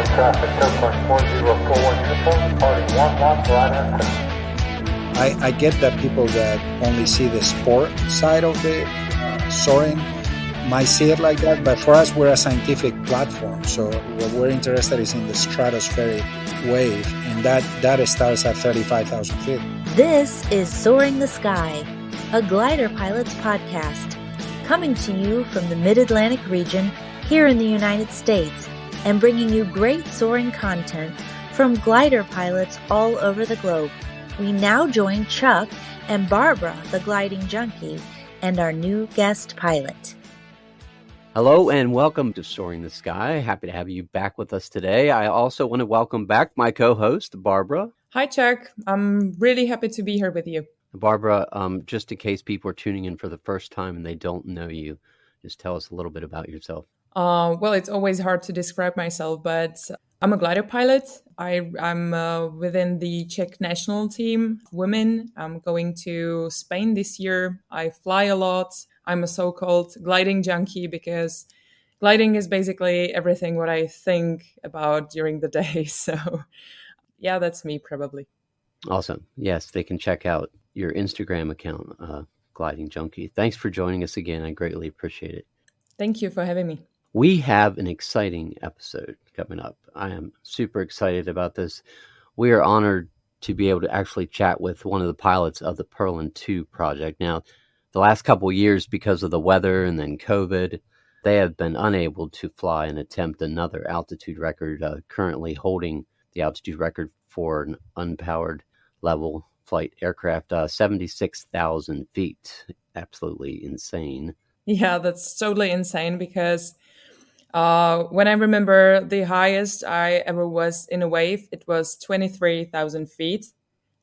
traffic, turquoise 4041 uniform, departing 1 lot, glider turn. I get that people that only see the sport side of the soaring might see it like that, but for us, we're a scientific platform. So what we're interested is in the stratospheric wave, and that starts at 35,000 feet. This is Soaring the Sky, a glider pilot's podcast, coming to you from the Mid-Atlantic region here in the United States, and bringing you great soaring content from glider pilots all over the globe. We now join Chuck and Barbara, the gliding junkie, and our new guest pilot. Hello and welcome to Soaring the Sky. Happy to have you back with us today. I also want to welcome back my co-host, Barbara. Hi, Chuck. I'm really happy to be here with you. Barbara, just in case people are tuning in for the first time and they don't know you, just tell us a little bit about yourself. Well, it's always hard to describe myself, but I'm a glider pilot. I'm within the Czech national team, women. I'm going to Spain this year. I fly a lot. I'm a so-called gliding junkie because gliding is basically everything what I think about during the day. So yeah, that's me probably. Awesome. Yes, they can check out your Instagram account, Gliding Junkie. Thanks for joining us again. I greatly appreciate it. Thank you for having me. We have an exciting episode coming up. I am super excited about this. We are honored to be able to actually chat with one of the pilots of the Perlan II project. Now, the last couple of years, because of the weather and then COVID, they have been unable to fly and attempt another altitude record, currently holding the altitude record for an unpowered level flight aircraft, 76,000 feet. Absolutely insane. Yeah, that's totally insane because when I remember the highest I ever was in a wave, it was 23,000 feet.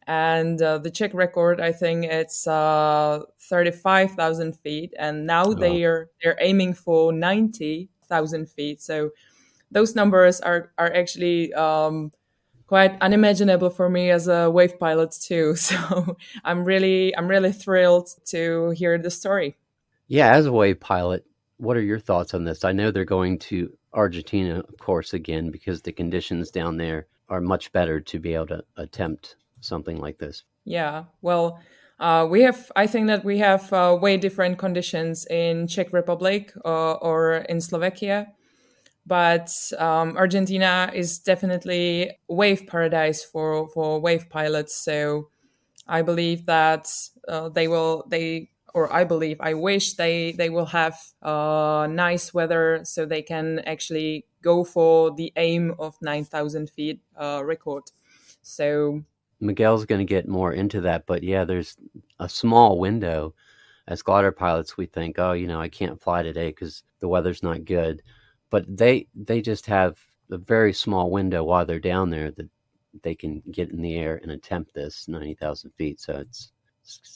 And the Czech record, I think it's 35,000 feet. And now they're aiming for 90,000 feet. So those numbers are actually quite unimaginable for me as a wave pilot too. So I'm really thrilled to hear the story. Yeah, as a wave pilot, what are your thoughts on this? I know they're going to Argentina, of course, again, because the conditions down there are much better to be able to attempt something like this. Yeah, well, I think that we have way different conditions in Czech Republic or in Slovakia. But Argentina is definitely a wave paradise for wave pilots. So I believe that I wish they will have nice weather so they can actually go for the aim of 9,000 feet record. So Miguel's going to get more into that, but yeah, there's a small window. As glider pilots, we think, I can't fly today because the weather's not good. But they just have a very small window while they're down there that they can get in the air and attempt this 90,000 feet. So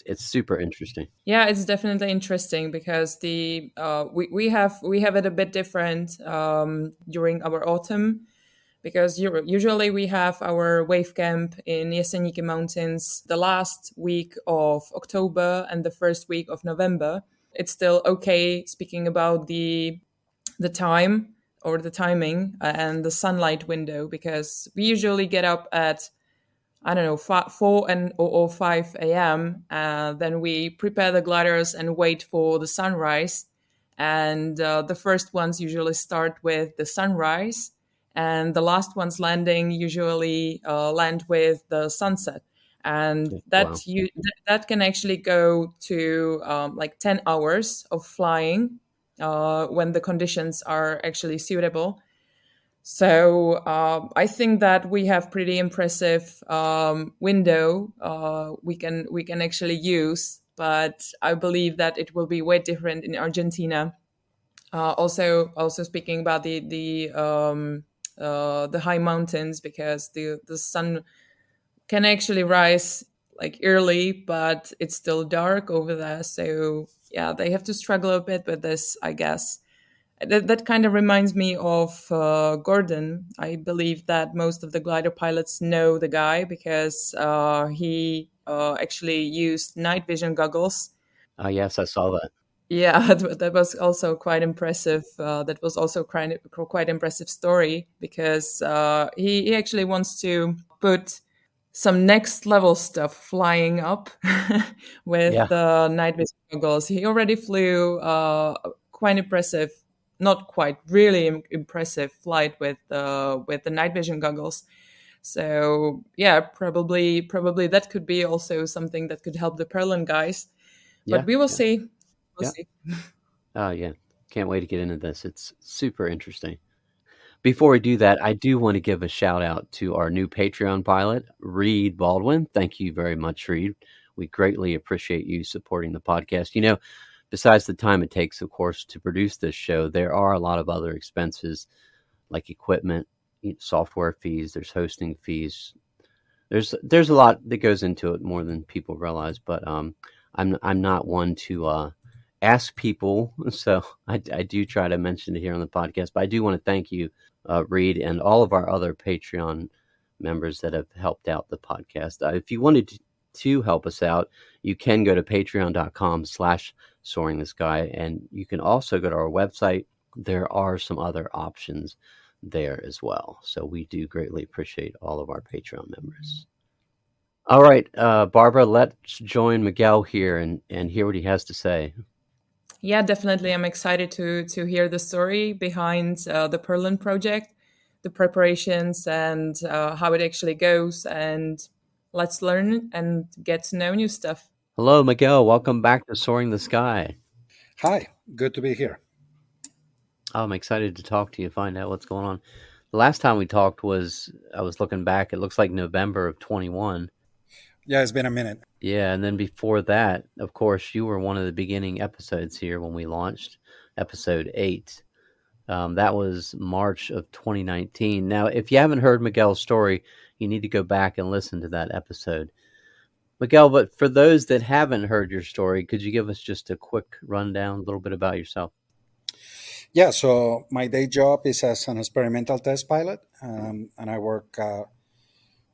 it's super interesting. Yeah, it's definitely interesting because we have it a bit different during our autumn, because usually we have our wave camp in Jeseníky Mountains the last week of October and the first week of November. It's still okay speaking about the time or the timing and the sunlight window, because we usually get up at 4 or 5 a.m. Then we prepare the gliders and wait for the sunrise. And the first ones usually start with the sunrise, and the last ones landing usually land with the sunset. And that can actually go to 10 hours of flying when the conditions are actually suitable. So I think that we have pretty impressive window we can actually use, but I believe that it will be way different in Argentina. Also speaking about the high mountains, because the sun can actually rise early, but it's still dark over there. So yeah, they have to struggle a bit with this, I guess. That kind of reminds me of Gordon. I believe that most of the glider pilots know the guy because he actually used night vision goggles. Yes, I saw that. Yeah, that was also quite impressive. That was also quite impressive story because he actually wants to put some next level stuff flying up with Yeah, the night vision goggles. He already flew quite impressive, not quite really impressive flight with the night vision goggles. So yeah, probably that could be also something that could help the Perlin guys. But yeah, we will yeah, see. We'll yeah. see. Oh, yeah. Can't wait to get into this. It's super interesting. Before we do that, I do want to give a shout out to our new Patreon pilot, Reed Baldwin. Thank you very much, Reed. We greatly appreciate you supporting the podcast. Besides the time it takes, of course, to produce this show, there are a lot of other expenses like equipment, software fees, there's hosting fees. There's a lot that goes into it more than people realize, but I'm not one to ask people, so I do try to mention it here on the podcast. But I do want to thank you, Reed, and all of our other Patreon members that have helped out the podcast. If you wanted to help us out, you can go to patreon.com/soaring the sky, and you can also go to our website. There are some other options there as well. So we do greatly appreciate all of our Patreon members. All right, Barbara, let's join Miguel here and hear what he has to say. Yeah, definitely. I'm excited to hear the story behind the Perlin project, the preparations, and how it actually goes. And let's learn and get to know new stuff. Hello, Miguel. Welcome back to Soaring the Sky. Hi, good to be here. Oh, I'm excited to talk to you, find out what's going on. The last time we talked I was looking back, it looks like November of 21. Yeah, it's been a minute. Yeah, and then before that, of course, you were one of the beginning episodes here when we launched episode 8. That was March of 2019. Now, if you haven't heard Miguel's story, you need to go back and listen to that episode. Miguel, but for those that haven't heard your story, could you give us just a quick rundown, a little bit about yourself? Yeah, so my day job is as an experimental test pilot, and I work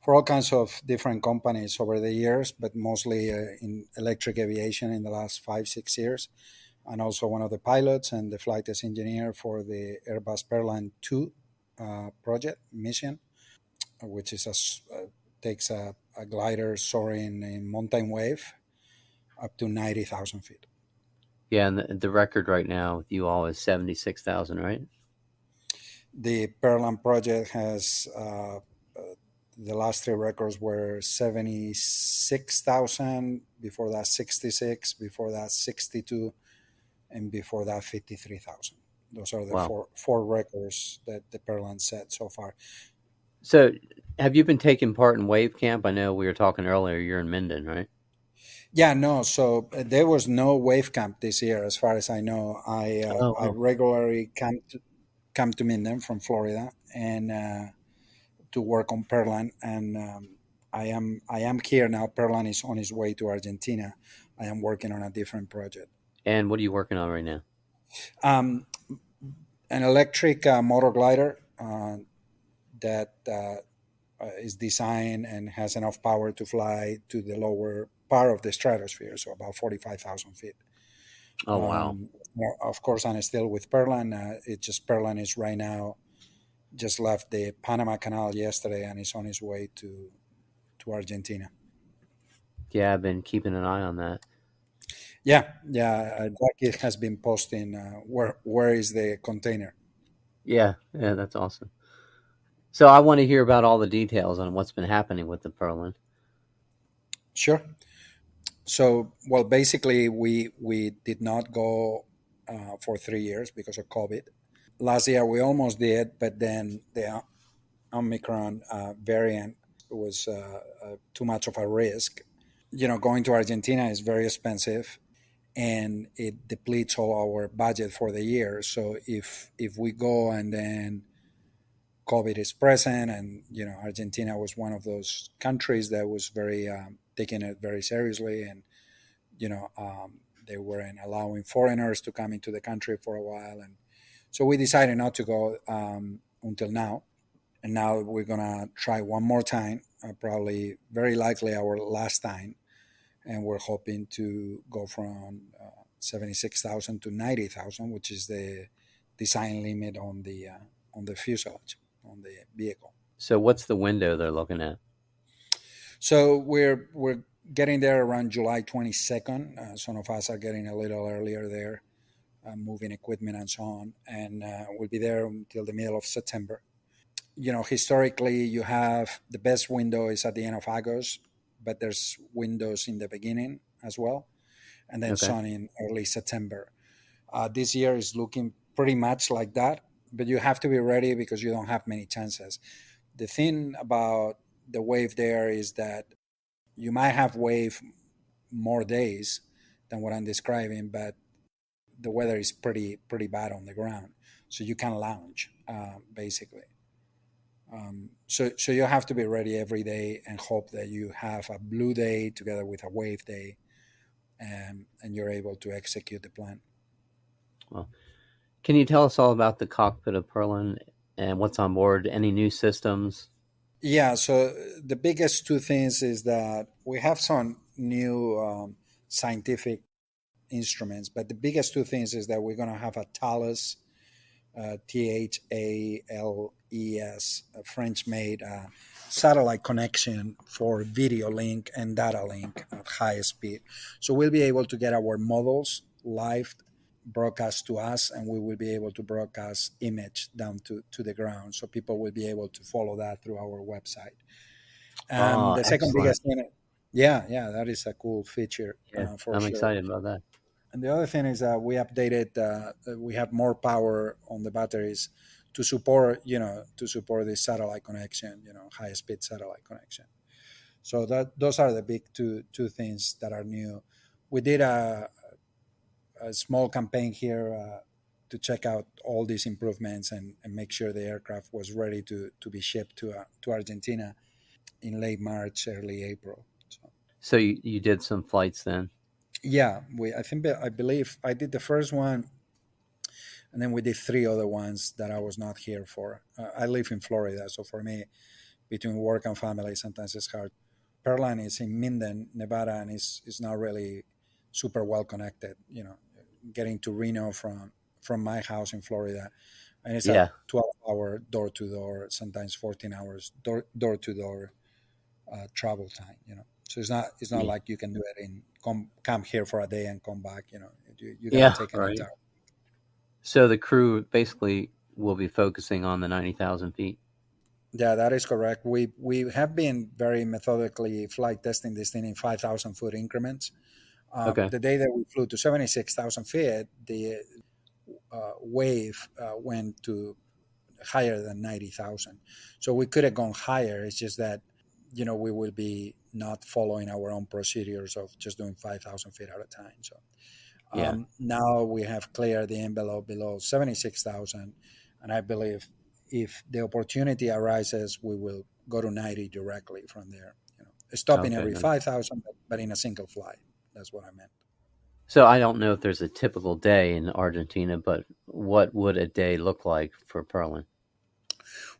for all kinds of different companies over the years, but mostly in electric aviation in the last 5, 6 years. And also one of the pilots and the flight test engineer for the Airbus Perlan II project mission, which is takes a glider soaring in mountain wave up to 90,000 feet. Yeah, and the record right now with you all is 76,000, right? The Perlan project has the last 3 records were 76,000, before that 66, before that 62, and before that 53,000. Those are the Wow. four records that the Perlan set so far. So, have you been taking part in Wave Camp? I know we were talking earlier, you're in Minden, right? Yeah, no. So there was no wave camp this year, as far as I know. I Oh, regularly come to Minden from Florida and to work on Perlan, and I am here now. Perlan is on his way to Argentina. I am working on a different project. and what are you working on right now? An electric motor glider that is designed and has enough power to fly to the lower part of the stratosphere, so about 45,000 feet. Oh, wow. Of course, I'm still with Perlan. It's just Perlan is right now just left the Panama Canal yesterday and is on his way to Argentina. Yeah, I've been keeping an eye on that. Yeah. Jackie has been posting where is the container. Yeah, that's awesome. So I want to hear about all the details on what's been happening with the Perlin. Sure. So, well, basically, we did not go for 3 years because of COVID. Last year we almost did, but then the Omicron variant was too much of a risk. Going to Argentina is very expensive, and it depletes all our budget for the year. So if we go and then COVID is present, and Argentina was one of those countries that was very taking it very seriously, and they weren't allowing foreigners to come into the country for a while, and so we decided not to go until now. And now we're gonna try one more time, probably very likely our last time, and we're hoping to go from 76,000 to 90,000, which is the design limit on the fuselage on the vehicle. So what's the window they're looking at? So we're getting there around July 22nd. Some of us are getting a little earlier there, moving equipment and so on, and we'll be there until the middle of September. Historically, you have the best window is at the end of August, but there's windows in the beginning as well, and then Okay. some in early September. This year is looking pretty much like that, but you have to be ready because you don't have many chances. The thing about the wave there is that you might have wave more days than what I'm describing, but the weather is pretty bad on the ground, so you can lounge basically. So you have to be ready every day and hope that you have a blue day together with a wave day, and you're able to execute the plan. Well, can you tell us all about the cockpit of Perlan and what's on board? Any new systems? Yeah, so the biggest two things is that we have some new scientific instruments, but the biggest two things is that we're going to have a Thales, THALES, a French-made satellite connection for video link and data link at high speed. So we'll be able to get our models live broadcast to us, and we will be able to broadcast image down to the ground, so people will be able to follow that through our website. The second Excellent. biggest thing, yeah, that is a cool feature Yeah, for I'm sure. excited about that. And the other thing is that we updated, we have more power on the batteries to support the satellite connection, high speed satellite connection. So those are the big two things that are new. We did a small campaign here to check out all these improvements and make sure the aircraft was ready to be shipped to Argentina in late March, early April. So you did some flights then? Yeah, I believe I did the first one, and then we did 3 other ones that I was not here for. I live in Florida, so for me, between work and family, sometimes it's hard. Perlan is in Minden, Nevada, and is not really super well connected. Getting to Reno from my house in Florida, and it's Yeah. a 12-hour door to door, sometimes 14 hours door to door travel time. So it's not Yeah. like you can do it in come here for a day and come back. You Yeah, gotta take an right. entire. So the crew basically will be focusing on the 90,000 feet. Yeah, that is correct. We have been very methodically flight testing this thing in 5,000 foot increments. Okay. The day that we flew to 76,000 feet, the wave went to higher than 90,000. So we could have gone higher. It's just that, we will be not following our own procedures of just doing 5,000 feet at a time. So Yeah. now we have cleared the envelope below 76,000. And I believe if the opportunity arises, we will go to 90 directly from there. Stopping Okay, every nice. 5,000, but in a single flight. That's what I meant. So I don't know if there's a typical day in Argentina, but what would a day look like for Perlan?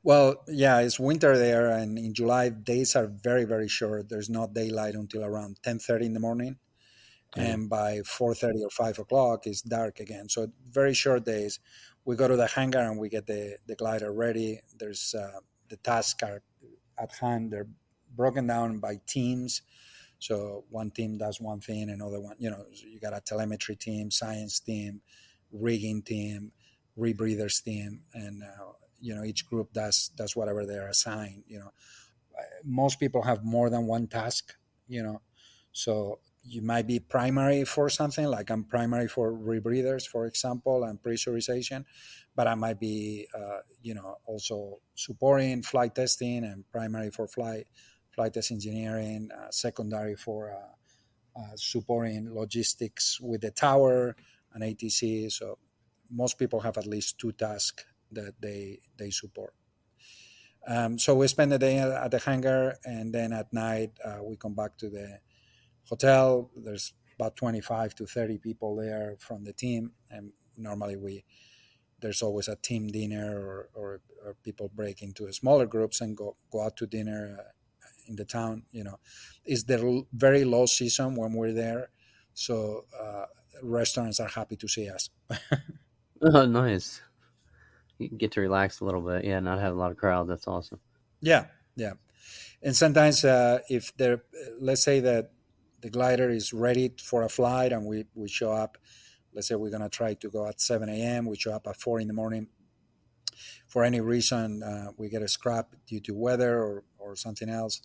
Well, yeah, it's winter there, and in July days are very, very short. There's no daylight until around 10:30 in the morning, and by 4:30 or 5 o'clock, it's dark again. So very short days. We go to the hangar and we get the glider ready. There's the tasks are at hand. They're broken down by teams. So one team does one thing, another one. You got a telemetry team, science team, rigging team, rebreathers team, and each group does whatever they're assigned. Most people have more than one task. So you might be primary for something, like I'm primary for rebreathers, for example, and pressurization, but I might be also supporting flight testing and primary for flight test engineering, secondary for supporting logistics with the tower and ATC. So most people have at least 2 tasks that they support. So we spend the day at the hangar, and then at night we come back to the hotel. There's about 25 to 30 people there from the team, and normally there's always a team dinner, or people break into smaller groups and go out to dinner in the town. It's the very low season when we're there, so restaurants are happy to see us. Oh, nice. You can get to relax a little bit. Yeah, not have a lot of crowds. That's awesome. Yeah, yeah. And sometimes if there, let's say that the glider is ready for a flight and we show up, let's say we're going to try to go at 7 a.m., we show up at 4 in the morning. For any reason, we get a scrap due to weather or something else.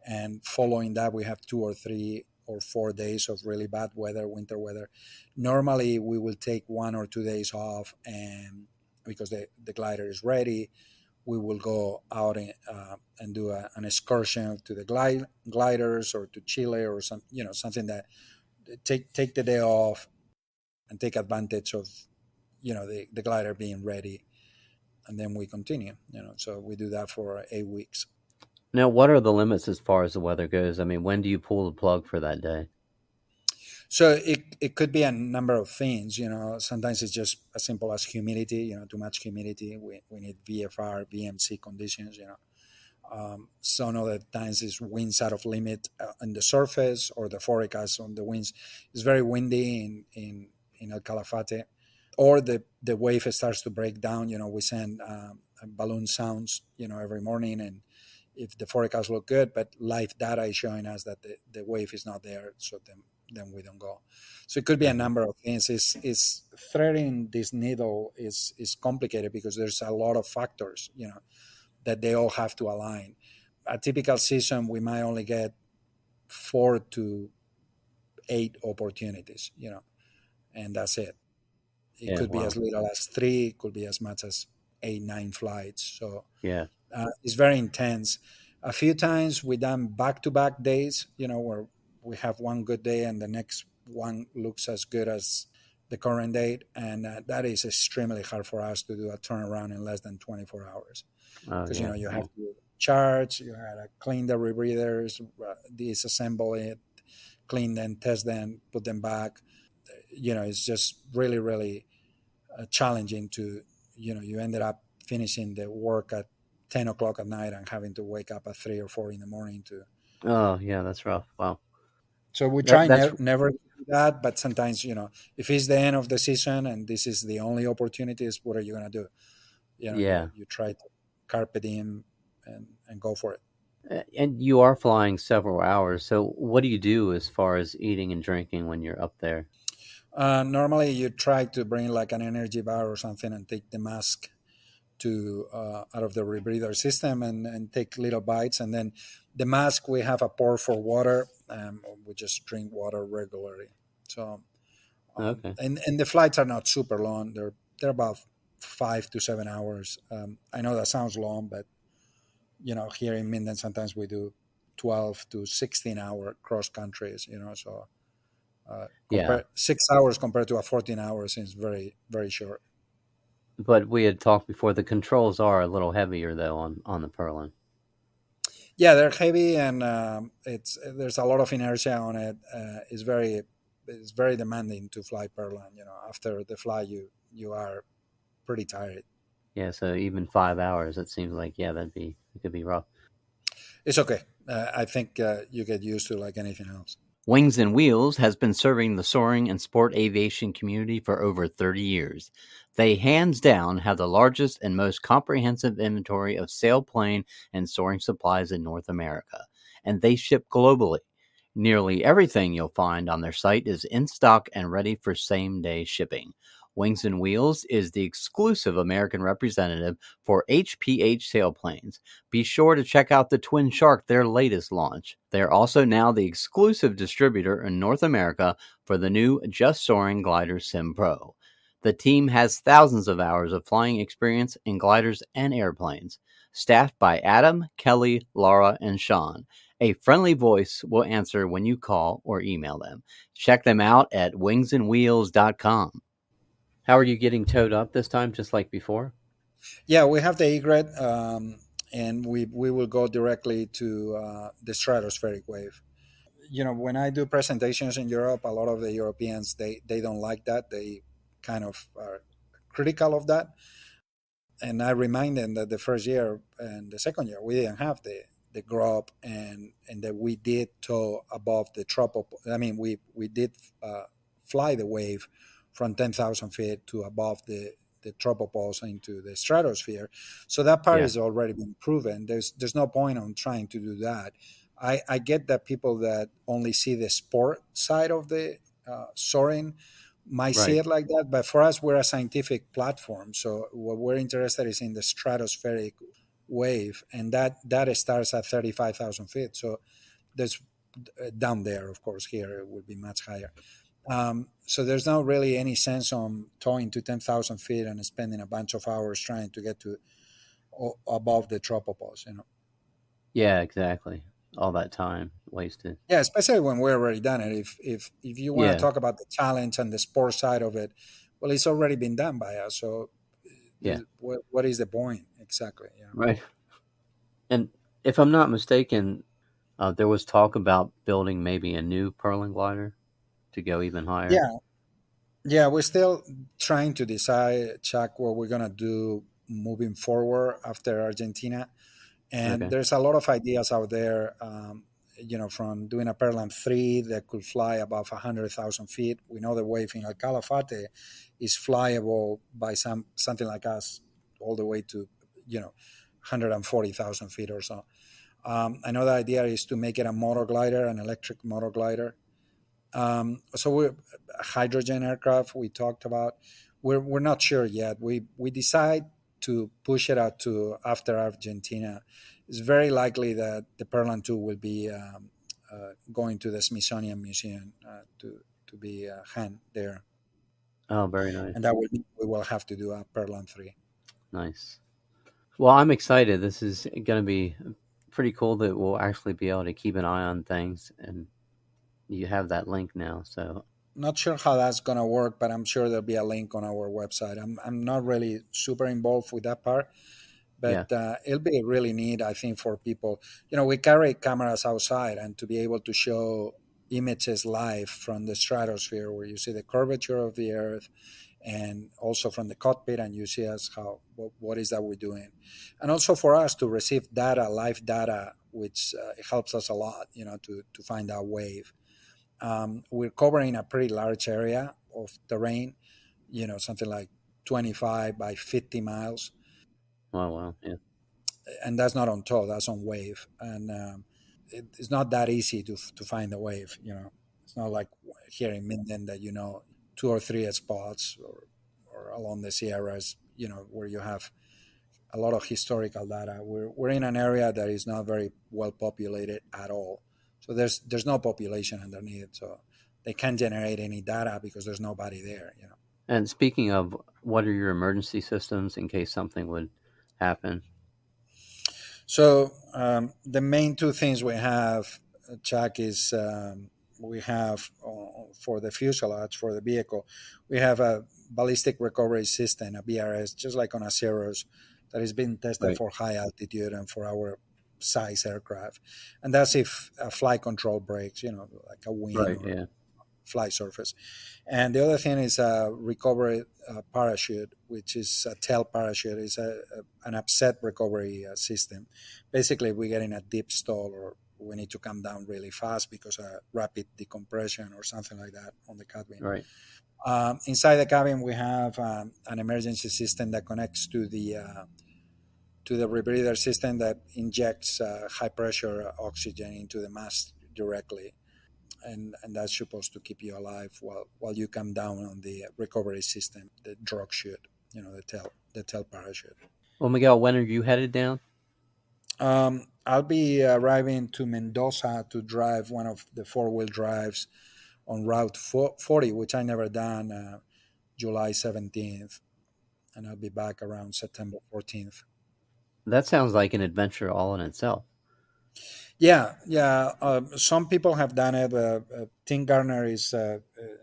And following that, we have 2 or 3 or 4 days of really bad weather, winter weather. Normally, we will take 1 or 2 days off, and because the glider is ready, we will go out and do an excursion to the gliders or to Chile or something that take the day off and take advantage of the glider being ready, and then we continue. So we do that for 8 weeks. Now, what are the limits as far as the weather goes? I mean, when do you pull the plug for that day? So it could be a number of things. Sometimes it's just as simple as humidity. Too much humidity. We need VFR, VMC conditions. Some other times it's winds out of limit on the surface, or the forecast on the winds is very windy in El Calafate, or the wave starts to break down. We send balloon sounds every morning, and if the forecast look good, but live data is showing us that the wave is not there, so then we don't go. So it could be a Mhm. number of things. Is threading this needle is complicated because there's a lot of factors, that they all have to align. A typical season, we might only get 4 to 8 opportunities, and that's it. It Yeah, could be as wow. little as 3, it could be as much as 8, 9 flights. So Yeah. it's very intense. A few times we done back-to-back days, where we have one good day and the next one looks as good as the current date, and that is extremely hard for us to do a turnaround in less than 24 hours. Oh, Because yeah. you have Yeah. to charge, you have to clean the rebreathers, disassemble it, clean them, test them, put them back. It's just really, really challenging to, you ended up finishing the work at 10 o'clock at night and having to wake up at 3 or 4 in the morning to. Oh, yeah. That's rough. Wow. So we That try that's never to do that, but sometimes, if it's the end of the season and this is the only opportunities, what are you going to do? yeah. You try to carpe diem and go for it. And you are flying several hours. So, what do you do as far as eating and drinking when you're up there? Normally, you try to bring like an energy bar or something and take the mask to out of the rebreather system and take little bites. And then the mask, we have a pour for water. We just drink water regularly. So Okay. and the flights are not super long. They're about 5 to 7 hours. I know that sounds long, but here in Minden sometimes we do 12 to 16 hour cross countries. So Yeah. compare 6 hours compared to a 14 hours is very, very short. But we had talked before. The controls are a little heavier though on the Perlin. Yeah, they're heavy, and it's there's a lot of inertia on it. It's very demanding to fly Perlan. After the fly, you are pretty tired. Yeah. So even 5 hours, it seems like it could be rough. It's okay. I think you get used to like anything else. Wings and Wheels has been serving the soaring and sport aviation community for over 30 years. They hands down have the largest and most comprehensive inventory of sailplane and soaring supplies in North America, and they ship globally. Nearly everything you'll find on their site is in stock and ready for same day shipping. Wings and Wheels is the exclusive American representative for HPH sailplanes. Be sure to check out the Twin Shark, their latest launch. They are also now the exclusive distributor in North America for the new Just Soaring Glider Sim Pro. The team has thousands of hours of flying experience in gliders and airplanes. Staffed by Adam, Kelly, Laura, and Sean. A friendly voice will answer when you call or email them. Check them out at wingsandwheels.com. How are you getting towed up this time, just like before? Yeah, we have the egret, and we will go directly to the stratospheric wave. When I do presentations in Europe, a lot of the Europeans they don't like that. They kind of are critical of that, and I remind them that the first year and the second year we didn't have the grub, and that we did tow above the tropical. I mean, we did fly the wave from 10,000 feet to above the tropopause into the stratosphere. So that part Yeah. has already been proven. There's no point on trying to do that. I get that people that only see the sport side of the soaring might see Right. it like that, but for us, we're a scientific platform. So what we're interested is in the stratospheric wave, and that starts at 35,000 feet. So there's down there, of course. Here it would be much higher. So there's not really any sense on towing to 10,000 feet and spending a bunch of hours trying to get to above the tropopause. Yeah, exactly. All that time wasted. Yeah, especially when we're already done it. If you want to Yeah. talk about the challenge and the sport side of it, well, it's already been done by us. So Yeah. what is the point exactly? Yeah. Right. And if I'm not mistaken, there was talk about building maybe a new Perlin glider to go even higher. Yeah, yeah. We're still trying to decide, Chuck, what we're gonna do moving forward after Argentina. And Okay. there's a lot of ideas out there. From doing a Perlan III that could fly above 100,000 feet. We know the wave in El Calafate is flyable by something like us all the way to 140,000 feet or so. I know the idea is to make it a motor glider, an electric motor glider. So we're hydrogen aircraft we talked about. We're not sure yet. We decide to push it out to after Argentina. It's very likely that the Perlan II will be going to the Smithsonian Museum to be hand there, Oh, very nice. and that will mean we will have to do a Perlan III. Nice. Well, I'm excited. This is going to be pretty cool that we'll actually be able to keep an eye on things, and you have that link now. So, Not sure how that's gonna work, but I'm sure there'll be a link on our website. I'm not really super involved with that part, yeah. but it'll be really neat, I think, for people. We carry cameras outside, and to be able to show images live from the stratosphere, where you see the curvature of the Earth, and also from the cockpit, and you see us what is that we're doing, and also for us to receive data, live data, which helps us a lot, to find our wave. We're covering a pretty large area of terrain, something like 25 by 50 miles, Oh, wow. Yeah. and that's not on tow, that's on wave. And it's not that easy to find the wave. It's not like here in Minden that two or three spots, or along the Sierras, where you have a lot of historical data. We're in an area that is not very well populated at all. So there's no population underneath. So they can't generate any data because there's nobody there. And speaking of, what are your emergency systems in case something would happen? So the main two things we have, Chuck, is we have for the fuselage for the vehicle, we have a ballistic recovery system, a BRS, just like on a Cirrus, that has been tested Right. for high altitude and for our size aircraft. And that's if a flight control breaks, like a wing Right. or Yeah. fly surface. And the other thing is a recovery parachute, which is a tail parachute. It's an upset recovery system. Basically, we get in a deep stall, or we need to come down really fast because of rapid decompression or something like that on the cabin. Right. Inside the cabin, we have an emergency system that connects to the rebreather system that injects high pressure oxygen into the mask directly. And that's supposed to keep you alive while you come down on the recovery system, the drug chute, the tail parachute. Well, Miguel, when are you headed down? I'll be arriving to Mendoza to drive one of the 4-wheel drives on Route 40, which I never done, July 17th, and I'll be back around September 14th. That sounds like an adventure all in itself. Yeah, yeah. Some people have done it. Tim Garner is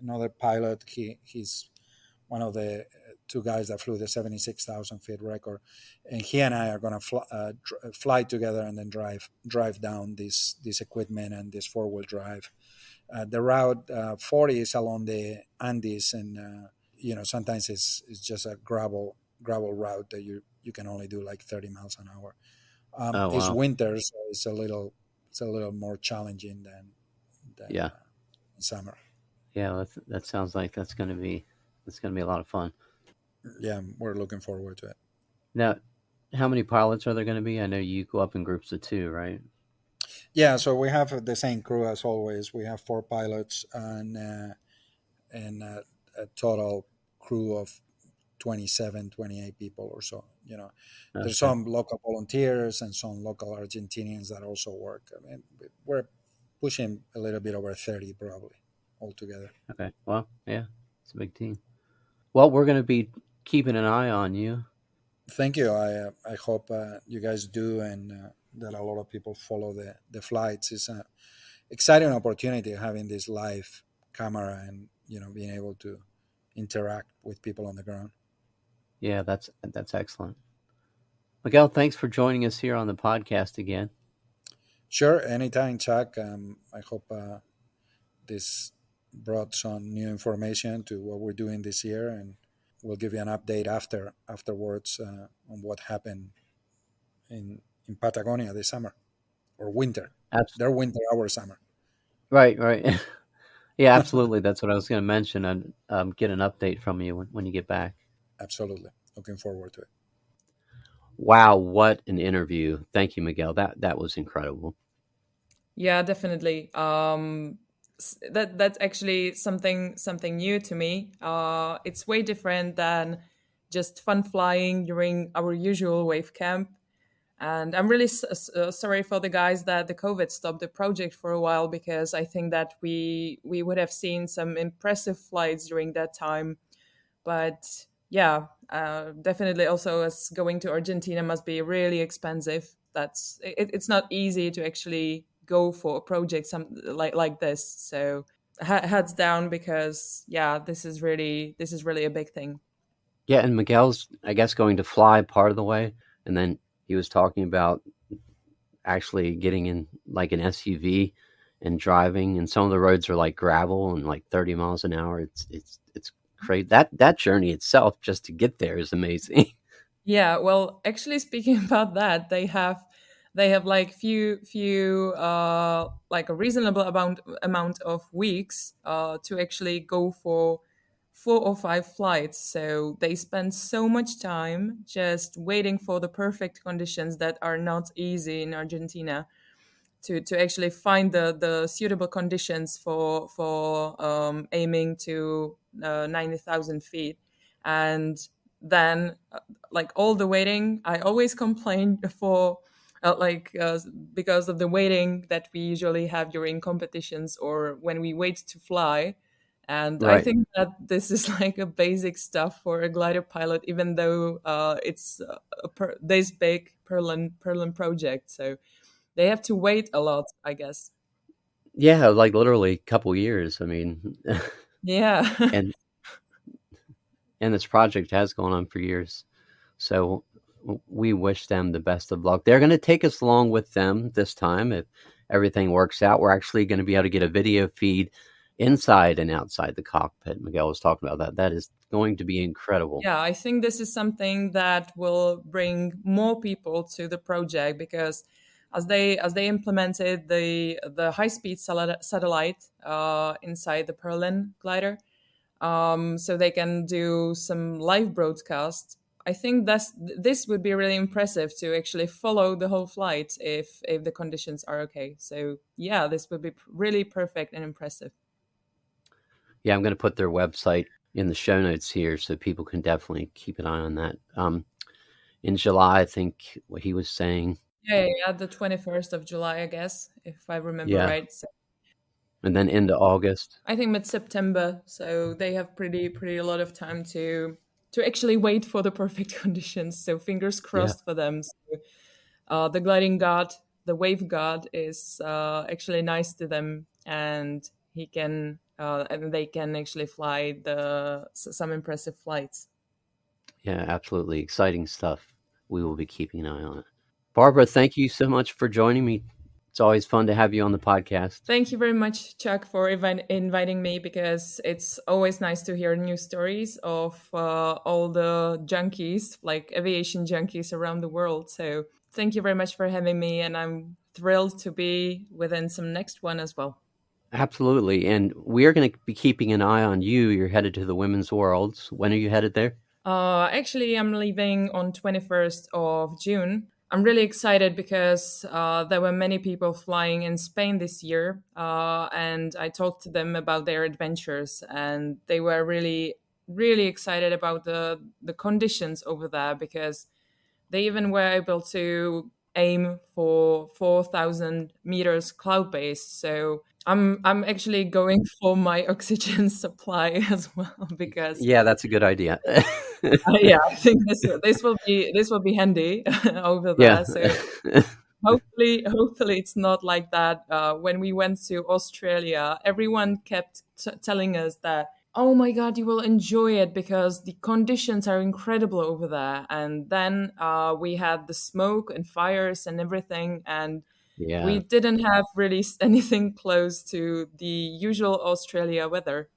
another pilot. He's one of the two guys that flew the 76,000 feet record, and he and I are going to fly together and then drive down this equipment and this 4-wheel drive. The route 40 is along the Andes, and sometimes it's just a gravel route that you can only do like 30 miles an hour. Oh, It's wow. winter, so it's a little more challenging than Yeah. summer. Yeah, that sounds like that's going to be a lot of fun. Yeah, we're looking forward to it. Now, how many pilots are there going to be? I know you go up in groups of two, right? Yeah, so we have the same crew as always. We have four pilots and a total crew of 27, 28 people or so. There's Okay. some local volunteers and some local Argentinians that also work. I mean, we're pushing a little bit over 30 probably altogether. Okay. Well, yeah, it's a big team. Well, we're going to be keeping an eye on you. Thank you. I hope you guys do, and that a lot of people follow the flights. It's an exciting opportunity having this live camera and being able to interact with people on the ground. Yeah, that's excellent. Miguel, thanks for joining us here on the podcast again. Sure, anytime, Chuck. I hope this brought some new information to what we're doing this year, and we'll give you an update afterwards on what happened in Patagonia this summer or winter. Abs- Their winter, our summer. right, right. Yeah, absolutely. That's what I was going to mention. And get an update from you when you get back. Absolutely, looking forward to it. Wow, what an interview! Thank you, Miguel. That was incredible. Yeah, definitely. That's actually something new to me. It's way different than just fun flying during our usual wave camp. And I'm really sorry for the guys that the COVID stopped the project for a while, because I think that we would have seen some impressive flights during that time. But yeah, definitely also, as going to Argentina must be really expensive. It's not easy to actually go for a project like this. So heads down, because yeah, this is really a big thing. Yeah, and Miguel's, I guess, going to fly part of the way, and then he was talking about actually getting in like an SUV and driving, and some of the roads are like gravel and like 30 miles an hour. It's crazy. That journey itself just to get there is amazing. Yeah, well, actually, speaking about that, they have like few like a reasonable amount of weeks to actually go for 4 or 5 flights. So they spend so much time just waiting for the perfect conditions that are not easy in Argentina, to actually find the suitable conditions for aiming to 90,000 feet. And then like all the waiting, I always complain for like because of the waiting that we usually have during competitions or when we wait to fly. And I Right. think that this is like a basic stuff for a glider pilot, even though it's this big Perlan project. So they have to wait a lot, I guess. Yeah, like literally a couple years. I mean, Yeah. and this project has gone on for years. So we wish them the best of luck. They're going to take us along with them this time if everything works out. We're actually going to be able to get a video feed inside and outside the cockpit. Miguel was talking about that. That is going to be incredible. Yeah, I think this is something that will bring more people to the project, because as they implemented the high speed satellite inside the Perlin glider, so they can do some live broadcast. I think this would be really impressive to actually follow the whole flight if the conditions are okay. So yeah, this would be really perfect and impressive. Yeah, I'm going to put their website in the show notes here so people can definitely keep an eye on that. In July, I think what he was saying. Yeah, yeah, yeah, the 21st of July, I guess, if I remember Yeah. right. So And then into August. I think mid-September, so they have pretty a lot of time to actually wait for the perfect conditions. So fingers Yeah. crossed for them. So, the gliding god, the wave god, is actually nice to them, and and they can actually fly some impressive flights. Yeah, absolutely. Exciting stuff. We will be keeping an eye on it. Barbara, thank you so much for joining me. It's always fun to have you on the podcast. Thank you very much, Chuck, for inviting me, because it's always nice to hear new stories of all the junkies, like aviation junkies around the world. So thank you very much for having me, and I'm thrilled to be within some next one as well. Absolutely. And we are going to be keeping an eye on you. You're headed to the Women's Worlds. When are you headed there? Actually, I'm leaving on 21st of June. I'm really excited because there were many people flying in Spain this year, and I talked to them about their adventures, and they were really, really excited about the conditions over there, because they even were able to aim for 4,000 meters cloud base. So I'm actually going for my oxygen supply as well, because Yeah, that's a good idea. yeah, I think this will be handy over Yeah. there. So hopefully it's not like that. When we went to Australia, everyone kept telling us that, oh my God, you will enjoy it because the conditions are incredible over there. And then we had the smoke and fires and everything, and Yeah. we didn't have really anything close to the usual Australia weather.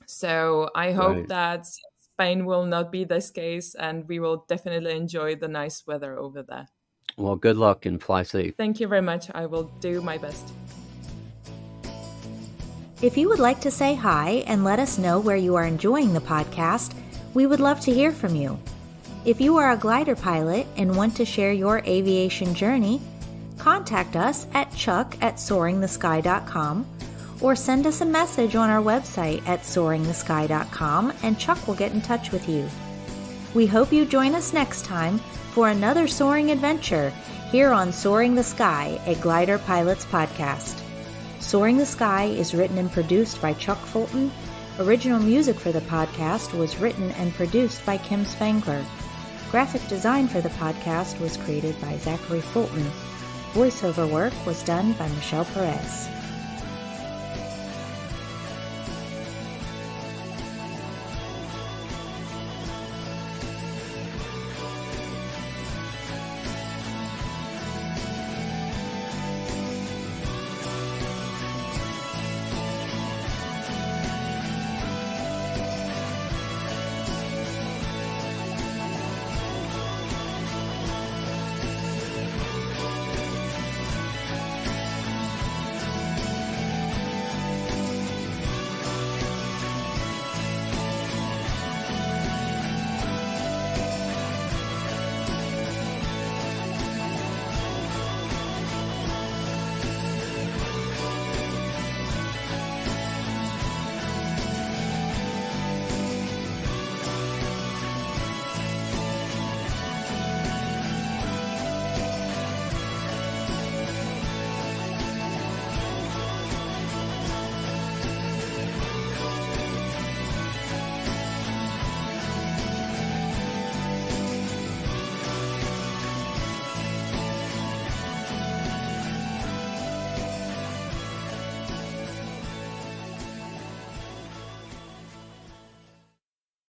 So I hope Right. that Spain will not be this case, and we will definitely enjoy the nice weather over there. Well, good luck and fly safe. Thank you very much. I will do my best. If you would like to say hi and let us know where you are enjoying the podcast, we would love to hear from you. If you are a glider pilot and want to share your aviation journey, contact us at chuck@soaringthesky.com or send us a message on our website at soaringthesky.com and Chuck will get in touch with you. We hope you join us next time for another soaring adventure here on Soaring the Sky, a Glider Pilots podcast. Soaring the Sky is written and produced by Chuck Fulton. Original music for the podcast was written and produced by Kim Spangler. Graphic design for the podcast was created by Zachary Fulton. Voiceover work was done by Michelle Perez.